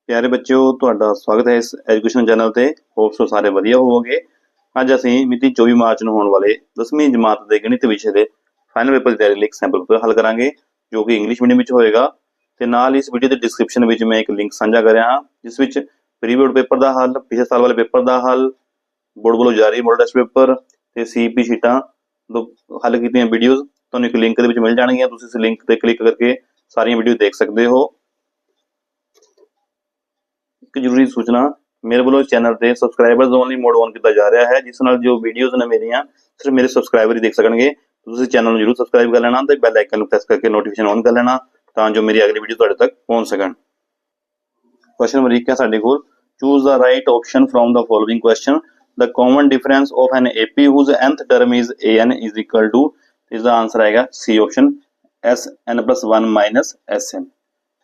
प्यारे बच्चों, ਤੁਹਾਡਾ ਸਵਾਗਤ ਹੈ ਇਸ ਐਜੂਕੇਸ਼ਨ ਚੈਨਲ ਤੇ। ਹੋਪਸ ਸੋ ਸਾਰੇ ਵਧੀਆ ਹੋਵੋਗੇ। ਅੱਜ ਅਸੀਂ ਮਿਤੀ 24 ਮਾਰਚ ਨੂੰ ਹੋਣ ਵਾਲੇ 10ਵੀਂ ਜਮਾਤ ਦੇ ਗਣਿਤ ਵਿਸ਼ੇ ਦੇ ਫਾਈਨਲ ਪੇਪਰ ਦੀ ਤਿਆਰੀ ਲਈ ਇੱਕ ਸੈਂਪਲ ਪੇਪਰ ਹੱਲ ਕਰਾਂਗੇ, ਜੋ ਕਿ ਇੰਗਲਿਸ਼ ਮੀਡੀਅਮ ਵਿੱਚ ਹੋਏਗਾ। ਤੇ ਨਾਲ ਇਸ ਵੀਡੀਓ ਦੇ ਡਿਸਕ੍ਰਿਪਸ਼ਨ ਵਿੱਚ ਮੈਂ ਇੱਕ ਲਿੰਕ ਸਾਂਝਾ ਕਰ ਰਿਹਾ ਹਾਂ, ਜਿਸ ਵਿੱਚ ਪ੍ਰੀ ਬੋਰਡ ਪੇਪਰ ਦਾ ਹੱਲ, ਪਿਛਲੇ ਸਾਲ ਵਾਲੇ ਪੇਪਰ ਦਾ ਹੱਲ, ਬੋਰਡ ਵੱਲੋਂ ਜਾਰੀ ਮੋਡਲ ਟੈਸਟ ਪੇਪਰ ਤੇ ਸੀਪੀ ਸ਼ੀਟਾਂ ਤੋਂ ਹੱਲ ਕੀਤੀਆਂ ਵੀਡੀਓਜ਼ ਤੁਹਾਨੂੰ ਇੱਕ ਲਿੰਕ ਦੇ ਵਿੱਚ ਮਿਲ ਜਾਣਗੀਆਂ। ਤੁਸੀਂ ਇਸ ਲਿੰਕ ਤੇ ਕਲਿੱਕ ਕਰਕੇ ਸਾਰੀਆਂ ਵੀਡੀਓ ਦੇਖ ਸਕਦੇ ਹੋ। एक जरूरी सूचना, मेरे वालों चैनल पे सबसक्राइबर्स ओनली मोड ऑन किया जा रहा है, जिस नाल जो वीडियोज़ ने मेरिया सिर्फ मेरे सबसक्राइबर ही देख सकणगे। तुसीं चैनल जरूर सबसक्राइब कर लेना ते बैल आइकन प्रेस करके नोटिफिकेशन ऑन कर लेना, तां जो मेरी अगली वीडियो तुहाडे तक पहुंच सकण। क्वेश्चन नंबर 1 है साडे कोल, choose the right option from the following question. The common difference of an AP whose nth term is an is equal to, इसका आंसर आएगा C option, SN+1 minus SN।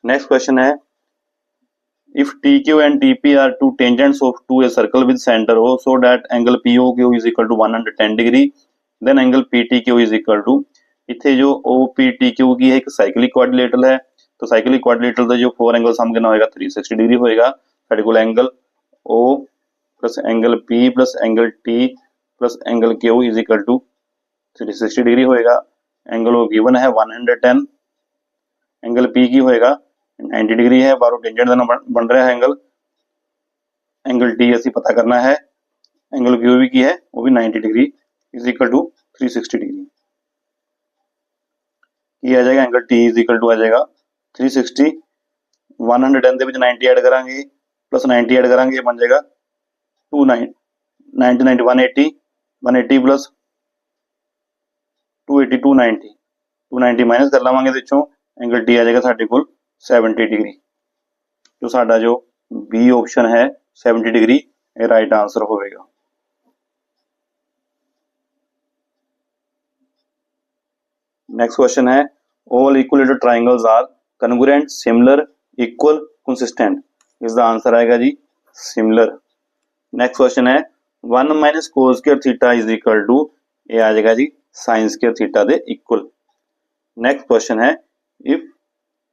Next question है, if TQ and TP are two tangents of to a circle with center O, so that angle POQ is equal to 110 degree, then angle PTQ is equal to, इत्थे जो OPTQ की है एक cyclic quadrilateral है, तो cyclic quadrilateral का जो 4 angle sum कितना होएगा 360 डिग्री होएगा। साडे कोल angle O plus angle P plus angle T plus angle Q is equal to 360 degree होएगा। एंगल O गिवन है 110, एंगल P की होएगा 90 डिग्री है, बारो टेंजेंट का बन रहा है एंगल। एंगल टी असी पता करना है, एंगल क्यू भी की है वो भी 90 degree is equal to 360 degree की आ जाएगा। Angle T is equal to आ जाएगा 360, 110 ਦੇ ਵਿੱਚ 90 ऐड करांगे प्लस 90 ऐड करांगे, ये बन जाएगा 90 90 180 प्लस 280 290 माइनस कर लवांगे ਵਿੱਚੋਂ, एंगल टी आ जाएगा साडे कोल 70 डिग्री। तो साडा जो बी ऑप्शन है 70 डिग्री ये राइट आंसर होगा। नेक्स्ट क्वेश्चन है, all equilateral triangles are congruent, similar, equal, consistent. इसका आंसर आएगा जी सिमिलर। नेक्स्ट क्वेश्चन है, 1 minus cos square theta is equal to, ये आ जाएगा जी साइन स्क्वायर थीटा दे इक्वल। नेक्स्ट क्वेश्चन है, if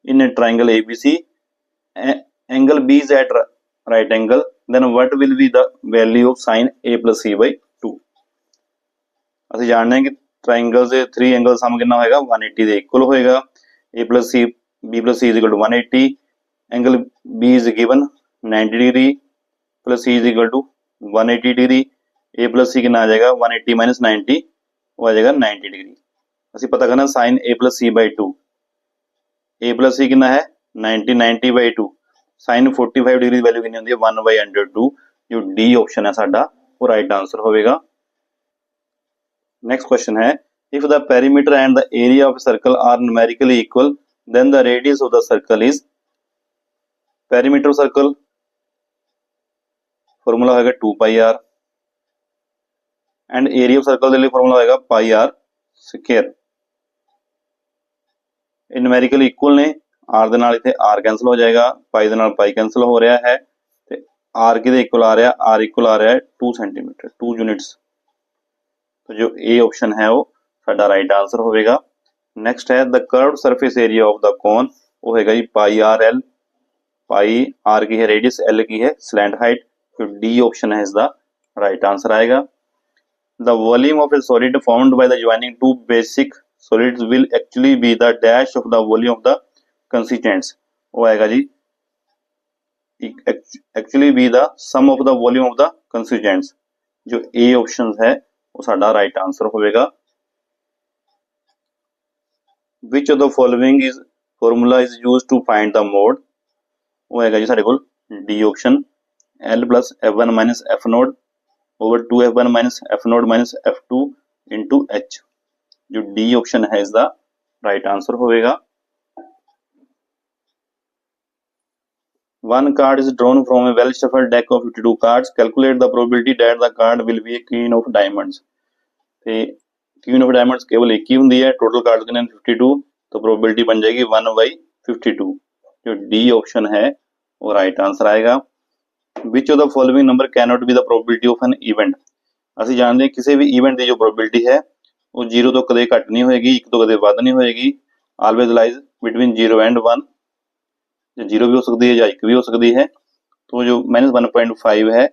in a triangle ABC angle B is at right angle, then what will be the value of sin A plus C by 2। ਅਸੀਂ ਜਾਣਦੇ ਹਾਂ ਕਿ triangle ਦੇ 3 angle ਸਮ ਕਿੰਨਾ ਹੋਏਗਾ 180 ਦੇ ਇਕੁਅਲ ਹੋਏਗਾ। A plus C B plus C is equal to 180, angle B is given 90 degree plus C is equal to 180 degree. A plus C कितना आ जाएगा 180 minus 90 वो आ जाएगा 90 डिग्री। ਅਸੀਂ पता करना sin A plus C by 2, A plus C कितना है 90 बाई 2, साइन 45 डिग्री वैल्यू कितनी होती है 1/√2। जो डी ऑप्शन है साडा वो राइट आंसर होगा। नेक्स्ट क्वेश्चन है, if the perimeter and the area of circle are numerically equal, then the radius of the circle is. Perimeter circle formula होगा 2πr and area of circle के लिए formula होगा πr square. ਇਹ numerical equal ਨੇ, r ਦੇ ਨਾਲ ਇੱਥੇ r cancel ਹੋ ਜਾਏਗਾ, ਪਾਈ ਦੇ ਨਾਲ ਪਾਈ ਕੈਂਸਲ ਹੋ ਰਿਹਾ ਹੈ, ਤੇ r ਕਿਹਦੇ ਇਕੁਅਲ ਆ ਰਿਹਾ, r ਇਕੁਅਲ ਆ ਰਿਹਾ ਹੈ 2 सेंटीमीटर 2 यूनिट्स। तो जो ए ऑप्शन है वो साडा राइट आंसर होगा। नेक्स्ट है, the curved surface area of the cone, वो होगा जी πr/l, पाई r की है रेडियस, l की है स्लैंट हाइट। तो डी ऑप्शन है इसका राइट आंसर आएगा। The volume of A solid formed by the joining two basic solids will actually be the dash of the volume of the constituents, वो आएगा जी actually be the sum of the volume of the constituents। जो A option है वो साडा right answer होगा। which of the following is formula is used to find the mode, वो आएगा जी साडे कोल D option, L plus F1 minus F node over 2F1 minus F node minus F2 into H। जो D option है इसका right answer होगा। One card is drawn from a well shuffled deck of 52 cards. Calculate the probability that the card will be a queen of diamonds। ते queen of diamonds केवल एक ही होंगी है, total card कितने 52, तो प्रोबेबिलिटी बन जाएगी 1/52। जो डी ऑप्शन है वो राइट आंसर आएगा। Which of the following number cannot be the probability of an event। ਅਸੀਂ जानते हैं किसी भी इवेंट की जो प्रोबेबिलिटी है वो 0 तो कदे घट नहीं होएगी, 1 तो कदे वध नहीं होएगी, ऑलवेज लाइज बिटवीन 0 एंड 1। जो 0 भी हो सकती है या 1 भी हो सकती है। तो जो -1.5 है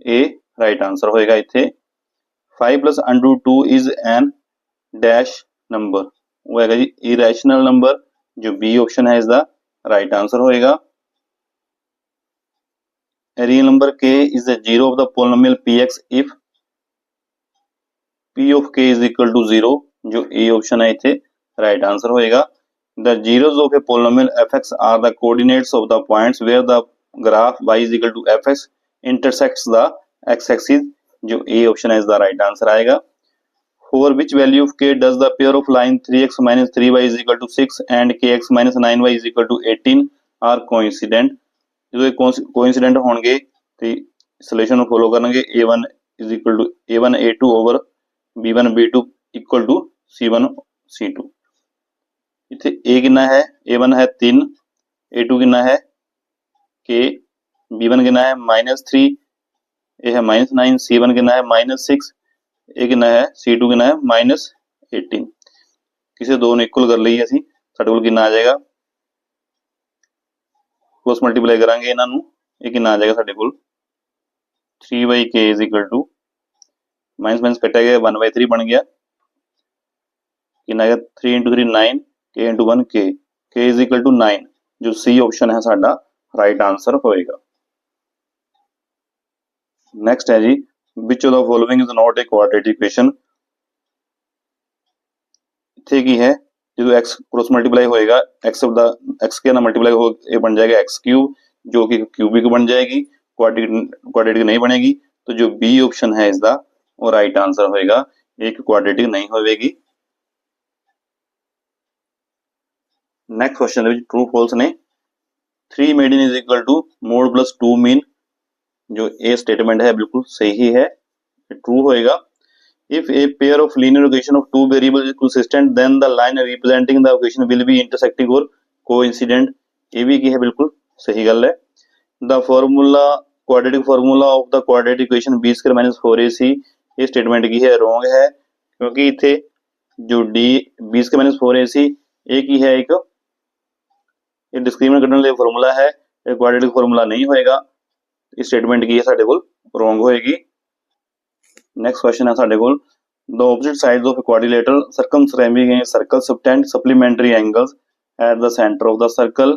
ये राइट आंसर होएगा इत्थे। 5 plus under 2 is an dash number, वो है जी इरेशनल नंबर, जो बी ऑप्शन है इसका राइट आंसर होएगा। Real number k is the zero of the polynomial px if p of k is equal to 0, जो A option है इथे right answer होएगा। The zeros of a polynomial fx are the coordinates of the points where the graph y is equal to fx intersects the x-axis, जो A option है इसका right answer आएगा। For which value of k does the pair of line 3x minus 3y is equal to 6 and kx minus 9y is equal to 18 are coincident? जो coincident होंगे तो solution follow करेंगे a1 is equal to a1 a2 over b1 b2 equal to c1 c2। इथे a कितना है, a1 है 3, a2 कितना है k, b1 कितना है -3, a है -9, c1 कितना है -6, a कितना है c2 कितना है -18। किसी दो ने इक्वल कर लईए ਅਸੀਂ ਸਾਡੇ ਕੋਲ कितना आ जाएगा, क्रॉस मल्टीप्लाई करांगे ਇਹਨਾਂ ਨੂੰ, ਇਹ कितना आ जाएगा ਸਾਡੇ ਕੋਲ 3/k is equal to minus minus कटा गया 1/3 बन गया, कितना आएगा 3 × 3 9, k × 1 k, k is equal to 9, जो सी ऑप्शन है साडा राइट आंसर होएगा। नेक्स्ट है जी which of the following is not a quadratic equation. इथे की है जो x क्रॉस मल्टीप्लाई होएगा x ऑफ द x के ना मल्टीप्लाई हो ये बन जाएगा x क्यूब, जो कि क्यूबिक बन जाएगी, क्वाड्रेटिक नहीं बनेगी। तो जो बी ऑप्शन है इसका वो राइट आंसर होएगा, एक क्वाड्रेटिक नहीं होएगी। नेक्स्ट क्वेश्चन है ट्रू फॉल्स ने 3 median is equal to mode plus 2 mean, जो ए स्टेटमेंट है बिल्कुल सही है, ट्रू होएगा। If a pair of linear equation of two variables is consistent, then the line representing the equation will be intersecting or coincident। ये भी की है बिल्कुल सही गल है। The formula quadratic formula of the quadratic equation b square minus 4ac, ये statement की है रॉन्ग है, क्योंकि इथे जो d b square minus 4ac ये की है एक ये डिस्क्रिमिनेट करने वाला फार्मूला है, ये क्वाड्रेटिक फार्मूला नहीं होएगा। इस स्टेटमेंट की है साडे कोल रॉन्ग होएगी। नेक्स्ट क्वेश्चन है साडे कोल the opposite sides of a quadrilateral circumscribing a circle subtend supplementary angles at the center of the circle।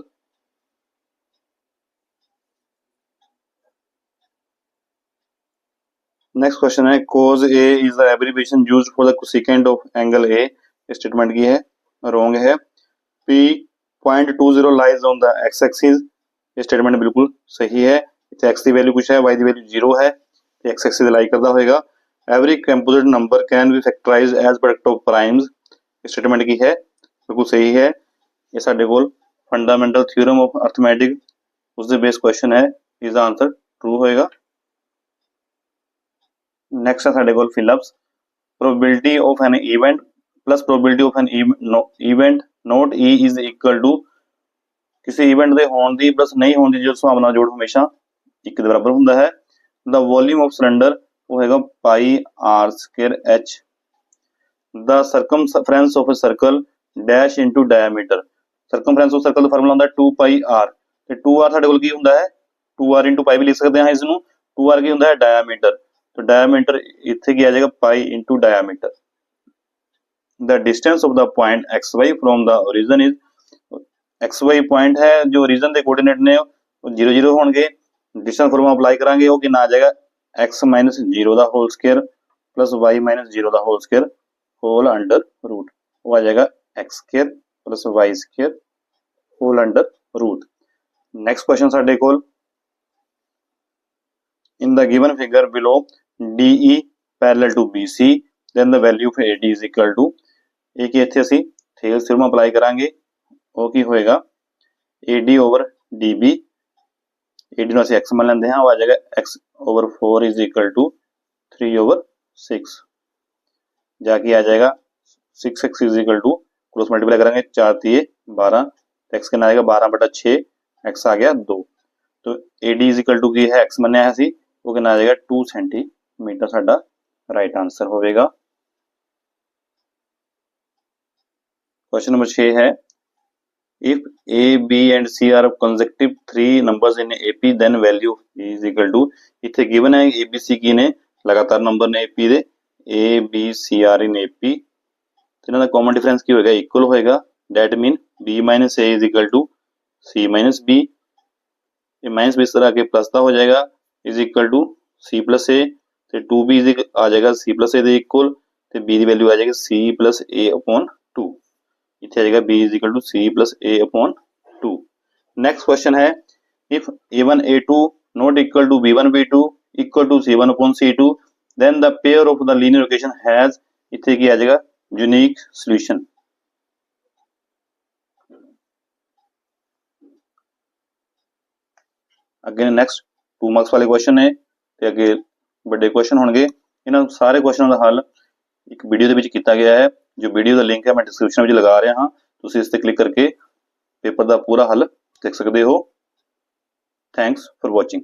Next question है cos a is the abbreviation used for the cosecant of angle a, statement की है wrong है। p .20 lies on the x axis, ये statement बिल्कुल सही है। इथे x की वैल्यू कुछ है, y की वैल्यू 0 है, x एक्सिस लाई करता होएगा। Every composite number can be factorized as product of primes, statement की है बिल्कुल सही है। ये साडे कोल फंडामेंटल थ्योरम ऑफ अर्थमेटिक उससे बेस्ड क्वेश्चन है, इसका आंसर ट्रू होएगा। नेक्स्ट है साडे कोल fill ups probability of an event plus probability of an event not E is equal to, किसी इवेंट दे होण दी प्लस नहीं होण दी जो संभावना जोड़ हमेशा एक दे बराबर हुंदा है। द वॉल्यूम ऑफ सिलेंडर वो हैगा pi R square H. The circumference of a circle dash into diameter, circumference of circle दा फार्मूला हुंदा 2 पाई आर, ते 2 आर साडे कोल की हुंदा है 2 आर इनटू पाई भी लिख सकते हैं इसनु। 2 आर की हुंदा है डायमीटर, तो डायमीटर इथे की आ जाएगा pi into diameter. The distance of the point X Y from the origin is, X Y point है जो ओरिजिन दे कोऑर्डिनेट ने 0 0 होणगे, डिस्टेंस फार्मूला अप्लाई करांगे वो कितना आ जाएगा x माइनस 0 दा whole square plus y minus 0 दा whole square whole under root, वो आ जाएगा x square plus y square whole under root. Next question साडे कोल in the given figure below DE parallel to BC then the value of AD is equal to, एक इथे ਅਸੀਂ Thales theorem apply करांगे वो की होएगा AD ओवर DB, AD ਨੂੰ ਅਸੀਂ x मान लेंदे हां, वो आ जाएगा x over 4 is equal to 3 over 6, जाके आ जाएगा 6x is equal to cross multiply करेंगे 4 3 12, x कितना आएगा 12/6, x आ गया 2। तो AD इज इक्वल टू की है x मन्या है सी वो कितना आ जाएगा 2 सेंटीमीटर, साडा राइट आंसर होवेगा। क्वेश्चन नंबर 6 है if a b and c are consecutive three numbers in ap then value is equal to, ਇੱਥੇ given है a b c ਕੀ ਨੇ ਲਗਾਤਾਰ ਨੰਬਰ ਨੇ ap ਦੇ a b c are in ap ਤੇ ਇਹਨਾਂ ਦਾ common difference ਕੀ ਹੋਏਗਾ ਇਕੁਅਲ ਹੋਏਗਾ that mean b minus a is equal to c minus b, ये माइनस भी इस तरह आके प्लस का हो जाएगा is equal to c plus a ਤੇ 2b आ जाएगा c plus a ਦੇ ਇਕੁਅਲ ਤੇ b ਦੀ ਵੈਲਿਊ ਆ ਜਾਏਗੀ c plus a upon 2, ਇੱਥੇ ਆ ਜਾਏਗਾ b is equal to c plus a upon 2। Next question है if a1 a2 not equal to b1 b2 equal to c1 upon c2 then the pair of the linear equation has, ਇੱਥੇ ਕੀ ਆ ਜਾਏਗਾ unique solution। ਅੱਗੇ next 2 marks ਵਾਲੇ question ਨੇ ਤੇ ਅੱਗੇ ਵੱਡੇ ਕੁਐਸਚਨ ਹੋਣਗੇ। ਇਹਨਾਂ ਸਾਰੇ ਕੁਐਸਚਨਾਂ ਦਾ ਹੱਲ ਇੱਕ ਵੀਡੀਓ ਦੇ ਵਿੱਚ ਕੀਤਾ ਗਿਆ ਹੈ, ਜੋ ਵੀਡੀਓ ਦਾ ਲਿੰਕ ਹੈ ਮੈਂ ਡਿਸਕ੍ਰਿਪਸ਼ਨ ਵਿੱਚ ਲਗਾ ਰਿਹਾ ਹਾਂ, ਤੁਸੀਂ ਇਸ ਤੇ ਕਲਿੱਕ ਕਰਕੇ ਪੇਪਰ ਦਾ ਪੂਰਾ ਹੱਲ ਦੇਖ ਸਕਦੇ ਹੋ। Thanks for watching.